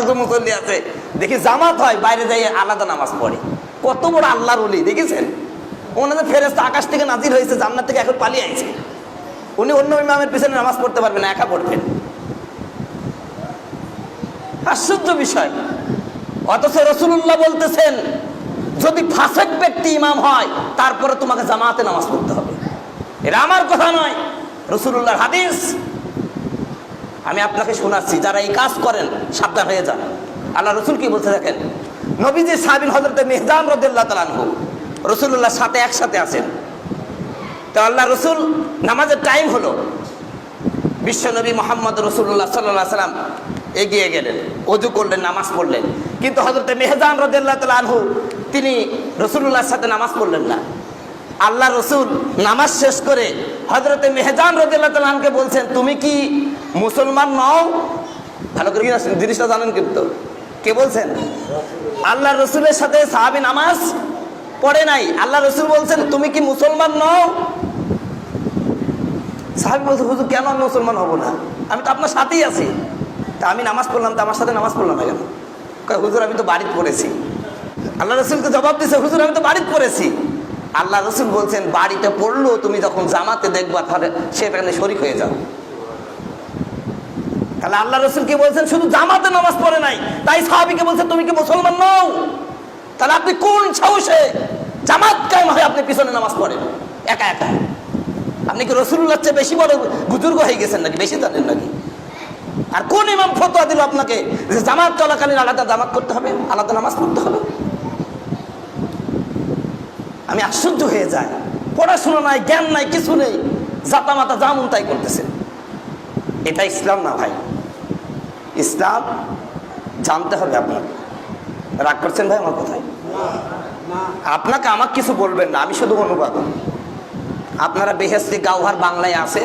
শতাংশ মুসল্লি আছে, দেখি জামাত হয় বাইরে যাই আলাদা নামাজ পড়ে। কত বড় আল্লাহর ওলি দেখেছেন? ওনাদের ফেরেশতা আকাশ থেকে নাজির হয়েছে, জান্নাত থেকে এখন পালিয়ে আইছে। উনি অন্য ইমামের পিছনে নামাজ পড়তে পারবেন না, একা পড়বেন। আশ্চর্য বিষয়। অথচ রাসূলুল্লাহ বলতেছেন যদি ফাসিক ব্যক্তি ইমাম হয় তারপরে তোমাকে জামাতে নামাজ পড়তে হবে। এটা আমার কথা নয়, রাসূলুল্লাহর হাদিস। আমি আপনাকে শোনাচ্ছি, যারা এই কাজ করেন সাবধান হয়ে যান। আল্লাহ রসুল কি বলতে দেখেন, নবীজি সাহাবী হযরত মিহজান রাদিয়াল্লাহু তাআলা আনহু রাসূলুল্লাহর সাথে একসাথে আছেন। তো আল্লাহ রসুল নামাজের টাইম হলো, বিশ্বনবী মুহাম্মদ রাসূলুল্লাহ সাল্লাল্লাহু আলাইহি ওয়াসাল্লাম এগিয়ে গেলেন, ওযু করলেন, নামাজ পড়লেন। কিন্তু হযরত মিহজান রাদিয়াল্লাহু তাআলা আনহু তিনি রাসূলুল্লাহর সাথে নামাজ পড়লেন না। আল্লাহ রসুল নামাজ শেষ করে হযরত মিহজান রাদিয়াল্লাহু তাআলা আনহুকে বলছেন, তুমি কি মুসলমান নও? ভালো করে জিনিসটা জানেন কিন্তু কে বলছেন? আল্লাহ রসুলের সাথে সাহাবী নামাজ পড়ে নাই। আল্লাহ রসুল বলছেন তুমি কি মুসলমান নও? সাহাবী বলছে, হুজুর কেন আমি মুসলমান হব না? আমি তো আপনার সাথেই আছি। তা আমি নামাজ পড়লাম, তো আমার সাথে নামাজ পড়লাম না কেন? হুজুর আমি তো বাড়িতে পড়েছি। আল্লাহ রসুলকে জবাব দিচ্ছে, হুজুর আমি তো বাড়িতে পড়েছি। আল্লাহ রসুল বলছেন বাড়িতে পড়লো, তুমি যখন জামাতে দেখবা তাহলে সেখানে শরীক হয়ে যাও। তাহলে আল্লাহ রসুল কি বলছেন? শুধু জামাতে নামাজ পড়ে নাই, তাই সাহাবীকে বলছেন তুমি কি মুসলমান নও? তাহলে আপনি কোন সাহসে জামাত কায়েম হয় আপনি পিছনে নামাজ পড়েন একা একা? আপনি কি রাসূলুল্লাহর চেয়ে বেশি বড় বুজুর্গ হয়ে গেছেন নাকি? বেশি জানেন নাকি? আর কোন ইমাম ফতোয়া দিল আপনাকে যে জামাত চলাকালীন আলাদা জামাত করতে হবে, আলাদা নামাজ পড়তে হবে? আমি আশ্চর্য হয়ে যাই। পড়াশোনা নাই, জ্ঞান নাই, কিছু নেই, জাতা মাতা জামুন তাই করতেছেন। এটা ইসলাম না ভাই। ইসলাম জানতে হবে আপনাকে। রাগ করছেন ভাই আমার কথায়? আপনাকে আমাকে কিছু বলবেন না, আমি শুধু অনুবাদ। আপনারা বেহেশতি গাওহার বাংলায় আছে,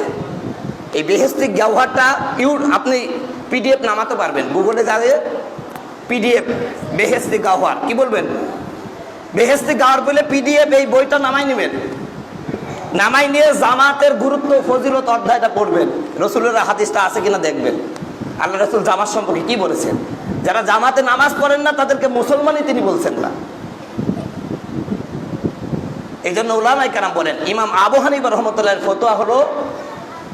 এই বেহেশতি গাওহারটা আপনি পিডিএফ নামাতে পারবেন। গুগলে যাবে পিডিএফ বেহেশতি গাওহার, কি বলবেন? বেহেশতি গাওহার বলে পিডিএফ, এই বইটা নামাই নেবেন। নামাই নিয়ে জামাতের গুরুত্ব ফজিলত অধ্যায়টা পড়বেন। রাসূলের হাদিসটা আছে কিনা দেখবেন। আল্লাহ রাসূল জামাত সম্পর্কে কি বলেছেন। যারা জামাতে নামাজ পড়েন না তাদেরকে মুসলমানই তিনি বলছেন না। এই জন্য উলামায়ে কেরাম বলেন, ইমাম আবু হানিফা রাহমাতুল্লাহির ফতোয়া হলো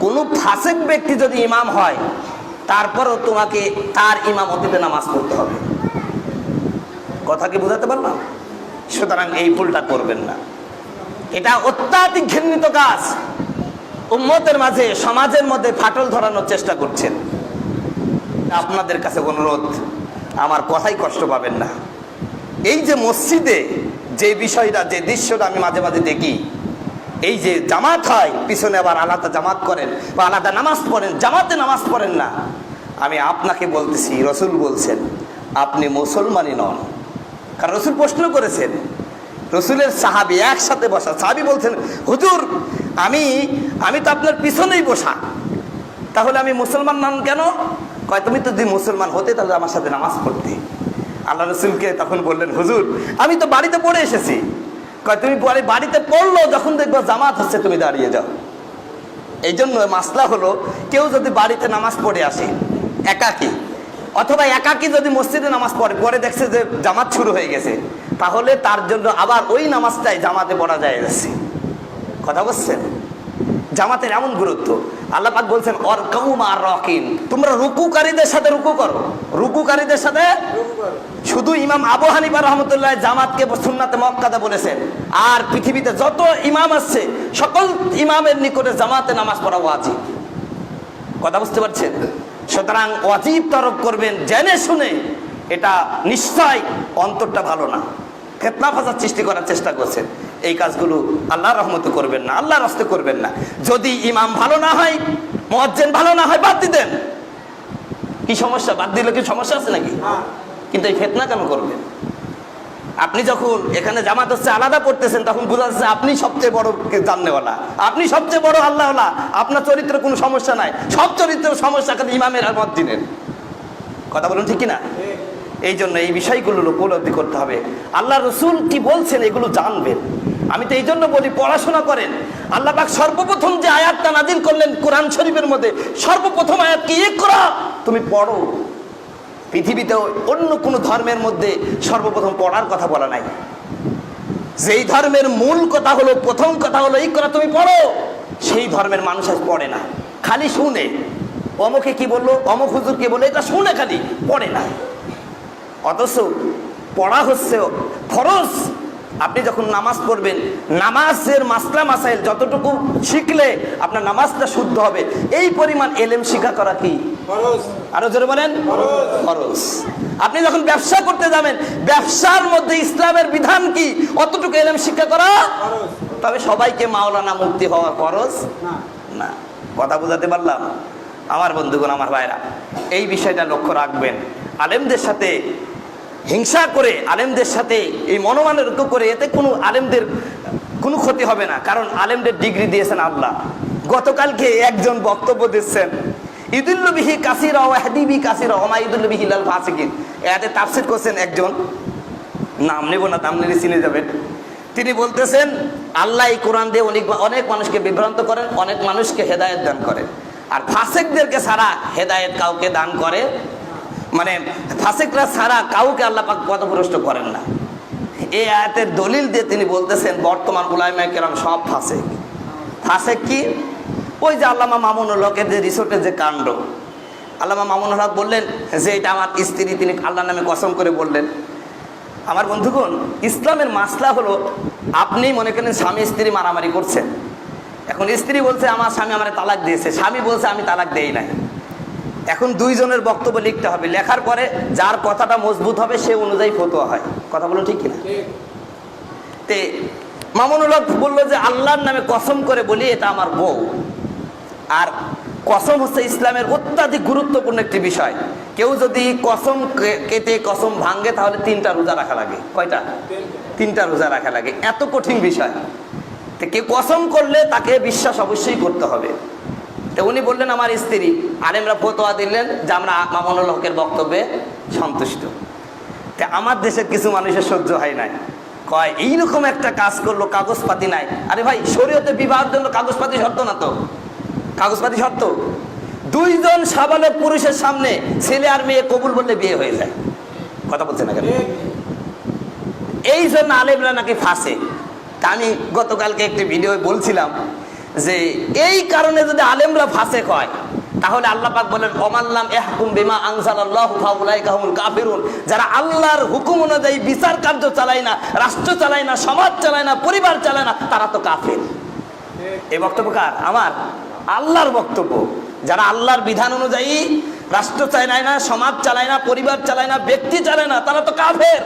কোন ফাসিক ব্যক্তি যদি ইমাম হয় তারপরও তোমাকে তার ইমামতিতে নামাজ পড়তে হবে। কথা কি বুঝাতে পারলাম? সুতরাং এই ভুলটা করবেন না। এটা অত্যাধিক ঘৃণিত কাজ। উম্মতের মাঝে, সমাজের মধ্যে ফাটল ধরানোর চেষ্টা করছেন। আপনাদের কাছে অনুরোধ, আমার কথাই কষ্ট পাবেন না। এই যে মসজিদে যে বিষয়টা, যে দৃশ্যটা আমি মাঝে মাঝে দেখি, এই যে জামাত হয় পিছনে আবার আলাদা জামাত করেন বা আলাদা নামাজ পড়েন, জামাতে নামাজ পড়েন না। আমি আপনাকে বলতেছি, রসুল বলছেন আপনি মুসলমানই নন। কারণ রসুল প্রশ্ন করেছেন, রসুলের সাহাবী একসাথে বসা, সাহাবী বলছেন হুজুর আমি তো আপনার পিছনেই বসা, তাহলে আমি মুসলমান নন কেন? কয় তুমি তো যদি মুসলমান হতে তাহলে আমার সাথে নামাজ পড়তে। আল্লাহ রসুলকে তখন বললেন হুজুর আমি তো বাড়িতে পড়ে এসেছি। কয় তুমি বাড়িতে পড়লো, যখন দেখবো জামাত হচ্ছে তুমি দাঁড়িয়ে যাও। এই জন্য মাসলা হলো, কেউ যদি বাড়িতে নামাজ পড়ে আসে একাকী, অথবা একাকী যদি মসজিদে নামাজ পড়ে, পরে দেখছে যে জামাত শুরু হয়ে গেছে, তাহলে তার জন্য আবার ওই নামাজটাই জামাতে পড়া যায় যাচ্ছে। কথা বলছেন? জামাতের এমন গুরুত্ব। আল্লাহ পাক বলছেন অরকাউ মা রাকিন, তোমরা রুকুকারীদের সাথে রুকু করো, রুকুকারীদের সাথে। শুধু ইমাম আবু হানিফা রাহমাতুল্লাহ জামাতকে সুন্নাতে মুআক্কাদা বলেছেন, আর পৃথিবীতে যত ইমাম আছে সকল ইমামের নিকটে জামাতে নামাজ পড়া ওয়াজিব। কথা বুঝতে পারছেন? সুতরাং ওয়াজিব তরক করবেন জেনে শুনে, এটা নিশ্চয় অন্তরটা ভালো না, ফিতনা ফাসাদ সৃষ্টি করার চেষ্টা করছেন। এই কাজগুলো আল্লাহর রহমতে করবেন না, আল্লাহর রাস্তায় করবেন না। যদি ইমাম ভালো না হয়, মুয়াজ্জিন ভালো না হয়, বাদ দিতেন। কি সমস্যা? বাদ দিলে কি সমস্যা আছে নাকি? কিন্তু এই ফিতনা কেন করবেন? আপনি যখন এখানে জামাত হচ্ছে আলাদা পড়তেছেন, তখন বোঝা যাচ্ছে আপনি সবচেয়ে বড় জাননেওয়ালা, আপনি সবচেয়ে বড় আল্লাহওয়ালা। আপনার চরিত্রে কোনো সমস্যা নাই, সব চরিত্রের সমস্যা খালি ইমামের আর মুয়াজ্জিনের। কথা বলুন ঠিক কিনা? এই জন্য এই বিষয়গুলো উপলব্ধি করতে হবে। আল্লাহ রসুল কি বলছেন এগুলো জানবেন। আমি তো এই জন্য বলি পড়াশোনা করেন। আল্লাহ পাক সর্বপ্রথম যে আয়াতটা নাজিল করলেন কোরআন শরীফের মধ্যে, সর্বপ্রথম আয়াত কি? ইকরা, তুমি পড়ো। পৃথিবীতে অন্য কোনো ধর্মের মধ্যে সর্বপ্রথম পড়ার কথা বলা নাই। যেই ধর্মের মূল কথা হলো, প্রথম কথা হলো ইকরা, তুমি পড়ো, সেই ধর্মের মানুষ আজ পড়ে না, খালি শুনে। অমুকে কি বললো, অমুক হুজুর কি বললো, এটা শুনে, খালি পড়ে না। অথচ পড়া হচ্ছে ফরজ। আপনি যখন নামাজ পড়বেন, নামাজের মাসলা মাসাইল যতটুকু শিখলে আপনার নামাজটা শুদ্ধ হবে, এই পরিমাণ এলেম শিক্ষা করা কি ফরজ? আরো জোরে বলেন, ফরজ। আপনি যখন ব্যবসা করতে যাবেন, ব্যবসার মধ্যে ইসলামের বিধান কি, অতটুকু এলেম শিক্ষা করা ফরজ। তবে সবাইকে মাওলানা মুফতি হওয়া ফরজ না। কথা বুঝাতে পারলাম? আমার বন্ধুগণ, আমার ভাইরা, এই বিষয়টা লক্ষ্য রাখবেন। আলেমদের সাথে হিংসা করে, আলেমদের সাথে এই মনোমালিন্য করে, এতে কোনো আলেমদের কোনো ক্ষতি হবে না, কারণ আলেমদের ডিগ্রি দিয়েছেন আল্লাহ। গতকালকে একজন বক্তব্য দিচ্ছেন, ইদুল্লু বিহি কাসিরা ওয়া হাদিবি কাসিরা ওয়া মা ইদুল্লু বিহি লাল ফাসিকিন। এতে তাফসীর করছেন একজন, নাম নেব না, নাম নিলে চিনে যাবেন। তিনি বলতেছেন আল্লাহ এই কোরআন দিয়ে অনেক মানুষকে বিভ্রান্ত করেন, অনেক মানুষকে হেদায়েত দান করেন, আর ফাসিকদেরকে ছাড়া হেদায়েত কাউকে দান করে, মানে ফাসিকরা ছাড়া কাউকে আল্লাহ পাক পথভ্রষ্ট করেন না। এই আয়াতের দলিল দিয়ে তিনি বলতেছেন বর্তমান উলামায়ে কেরাম সব ফাসিক। ফাসিক কি? ওই যে আল্লামা মামুনুল হকের যে রিসোর্টের যে কাণ্ড, আল্লামা মামুনুল হক বললেন যে এটা আমার স্ত্রী, তিনি আল্লাহর নামে কসম করে বললেন। আমার বন্ধুগণ, ইসলামের মাসলা হলো, আপনি মনে করেন স্বামী স্ত্রী মারামারি করছেন, এখন স্ত্রী বলছে আমার স্বামী আমারে তালাক দিয়েছে, স্বামী বলছে আমি তালাক দেই নাই। এখন দুইজনের বক্তব্য লিখতে হবে, লেখার পরে যার কথাটা মজবুত হবে সে অনুযায়ী ফতোয়া হয়। কথা বলো ঠিক কিনা? তে মামুনুল হক বললো যে আল্লাহর নামে কসম করে বলি এটা আমার বউ। আর কসম হচ্ছে ইসলামের অত্যাধিক গুরুত্বপূর্ণ একটি বিষয়। কেউ যদি কসম কেটে কসম ভাঙে তাহলে 3টা রোজা রাখা লাগে। কয়টা? 3টা রোজা রাখা লাগে। এত কঠিন বিষয়। তো কেউ কসম করলে তাকে বিশ্বাস অবশ্যই করতে হবে। তো উনি বললেন আমার স্ত্রী, আলেমরা ফতোয়া দিলেন যে আমরা মামুনুল হকের বক্তব্যে সন্তুষ্ট। তা আমার দেশের কিছু মানুষের সহ্য হয় নাই, কয় এইরকম একটা কাজ করলো, কাগজপাতি নাই। আরে ভাই, শরীয়তে বিবাহের জন্য কাগজপাতি শর্ত না তো? কাগজপাতি শর্ত। দুইজন সাবালক পুরুষের সামনে ছেলে আর মেয়ে কবুল বললে বিয়ে হয়ে যায়। কথা বলছে না কেন? এই জন্য আলেমরা নাকি ফাঁসে। তা আমি গতকালকে একটি ভিডিও বলছিলাম যে এই কারণে যদি আলেমরা ফাসিক হয়, তাহলে আল্লাহ পাক বলেন ওমাল্লাম ইয়াহকুম বিমা আনজালাল্লাহু ফাউলাইকা হুমুল কাফিরুন। যারা আল্লাহর হুকুম অনুযায়ী বিচার কার্য চালায় না, রাষ্ট্র চালায় না, সমাজ চালায় না, পরিবার চালায় না, তারা তো কাফির। এই বক্তব্য কার? আমার। আল্লাহর বক্তব্য। যারা আল্লাহর বিধান অনুযায়ী রাষ্ট্র চালায় না, সমাজ চালায় না, পরিবার চালায় না, ব্যক্তি চালায় না, তারা তো কাফের।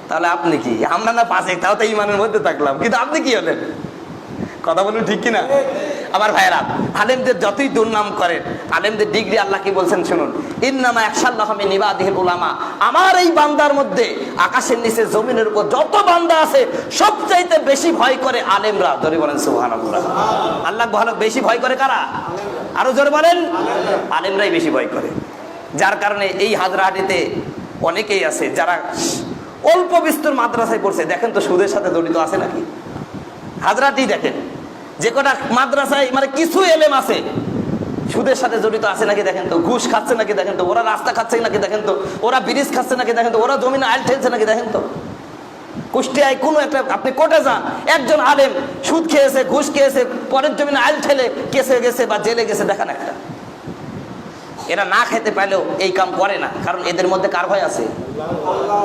তাহলে আপনি কি? আমরা না ফাসিক, তাও তো ঈমানের মধ্যে থাকলাম, কিন্তু আপনি কি হলেন? কথা বলুন ঠিক কিনা? আমার ভাইয়েরা, আলেমদের যতই দুর্নাম করেন, আলেমদের ডিগ্রি আল্লাহ কি বলছেন শুনুন, ইন্নামা ইয়াখশাল্লাহা মিন ইবাদিহিল উলামা। আমার এই বান্দার মধ্যে, আকাশের নিচে জমিনের উপর যত বান্দা আছে সবচাইতে বেশি ভয় করে আলেমরা। জোরে বলেন সুবহানাল্লাহ। আল্লাহ ভালো বেশি ভয় করে কারা? আরো জোরে বলেন। আলেমরাই বেশি ভয় করে। যার কারণে এই হাজরাহাটিতে অনেকেই আছে যারা অল্প বিস্তর মাদ্রাসায় পড়ছে, দেখেন তো সুদের সাথে জড়িত আছে নাকি? হাজরাটি দেখেন, যে কটা মাদ্রাসায় মানে কিছু এলেম আছে, সুদের সাথে জড়িত আছে নাকি দেখেন তো, ঘুষ খাচ্ছে নাকি দেখেন তো, ওরা রাস্তা খাচ্ছে নাকি দেখেন তো, ওরা ব্রিজ খাচ্ছে নাকি দেখেন তো, ওরা জমিনে আইল ঠেলছে নাকি দেখেন তো। কুষ্টিয়ায় কোনো একটা, আপনি কোর্টে যান, একজন আলেম সুদ খেয়েছে, ঘুষ খেয়েছে, পরের জমিনে আইল ঠেলে কেসে গেছে বা জেলে গেছে, দেখান একটা। এরা না খেতে পাইলেও এই কাম করে না, কারণ এদের মধ্যে কার ভয় আছে?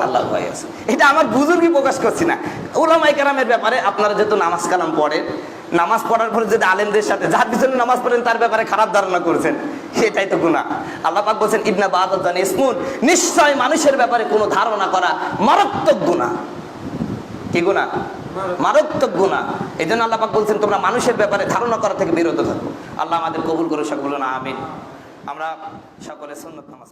আল্লাহর ভয় আছে। এটা আমার বুজুর্গি প্রকাশ করছি না। উলামায়ে কেরামের ব্যাপারে আপনারা যেহেতু নামাজ কালাম পড়েন, নামাজ পড়ার পরে যদি আলেমদের সাথে যার পিছনে নামাজ পড়েন তার ব্যাপারে খারাপ ধারণা করেছেন, সেটাই তো গুনাহ। আল্লাহ পাক বলেন ইবনা বাদাতান ইসমুন, নিশ্চয় মানুষের ব্যাপারে কোনো ধারণা করা মারাত্মক গুনাহ। কি গুনাহ? মারাত্মক গুনাহ। এই জন্য আল্লাহ পাক বলছেন তোমরা মানুষের ব্যাপারে ধারণা করা থেকে বিরত থাকো। আল্লাহ আমাদের কবুল করুন, সকলে বলুন আমিন। আমরা সকলে সুন্নাত নামাজ